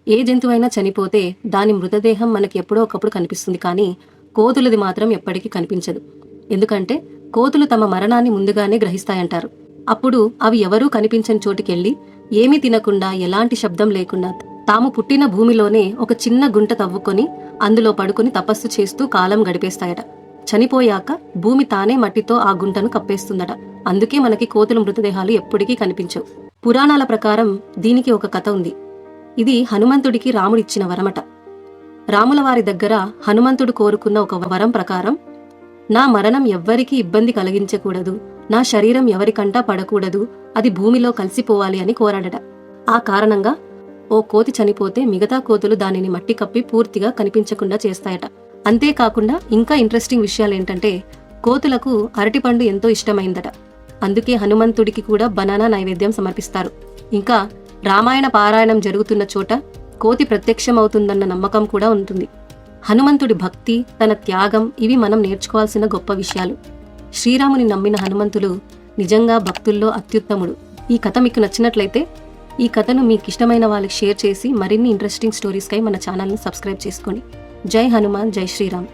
ఏ జంతువైనా చనిపోతే దాని మృతదేహం మనకి ఎప్పుడో ఒకప్పుడు కనిపిస్తుంది, కానీ కోతులది మాత్రం ఎప్పటికీ కనిపించదు. ఎందుకంటే కోతులు తమ మరణాన్ని ముందుగానే గ్రహిస్తాయంటారు. అప్పుడు అవి ఎవరూ కనిపించని చోటుకెళ్లి ఏమీ తినకుండా, ఎలాంటి శబ్దం లేకుండా తాము పుట్టిన భూమిలోనే ఒక చిన్న గుంట తవ్వుకొని అందులో పడుకొని తపస్సు చేస్తూ కాలం గడిపేస్తాయట. చనిపోయాక భూమి తానే మట్టితో ఆ గుంటను కప్పేస్తుందట. అందుకే మనకి కోతుల మృతదేహాలు ఎప్పటికీ కనిపించవు. పురాణాల ప్రకారం దీనికి ఒక కథ ఉంది. ఇది హనుమంతుడికి రాముడిచ్చిన వరమట. రాముల వారి దగ్గర హనుమంతుడు కోరుకున్న ఒక వరం ప్రకారం, నా మరణం ఎవ్వరికీ ఇబ్బంది కలిగించకూడదు, నా శరీరం ఎవరికంటా పడకూడదు, అది భూమిలో కలిసిపోవాలి అని కోరాడట. ఆ కారణంగా ఓ కోతి చనిపోతే మిగతా కోతులు దానిని మట్టి కప్పి పూర్తిగా కనిపించకుండా చేస్తాయట. అంతేకాకుండా ఇంకా ఇంట్రెస్టింగ్ విషయాలేంటంటే, కోతులకు అరటిపండు ఎంతో ఇష్టమైందట. అందుకే హనుమంతుడికి కూడా బనానా నైవేద్యం సమర్పిస్తారు. ఇంకా రామాయణ పారాయణం జరుగుతున్న చోట కోతి ప్రత్యక్షమవుతుందన్న నమ్మకం కూడా ఉంటుంది. హనుమంతుడి భక్తి, తన త్యాగం ఇవి మనం నేర్చుకోవాల్సిన గొప్ప విషయాలు. శ్రీరాముని నమ్మిన హనుమంతుడు నిజంగా భక్తుల్లో అత్యుత్తముడు. ఈ కథ మీకు నచ్చినట్లయితే ఈ కథను మీకు ఇష్టమైన వాళ్ళకి షేర్ చేసి మరిన్ని ఇంట్రెస్టింగ్ స్టోరీస్కై మన ఛానల్ని సబ్స్క్రైబ్ చేసుకోండి. జై హనుమాన్, జై శ్రీరామ్.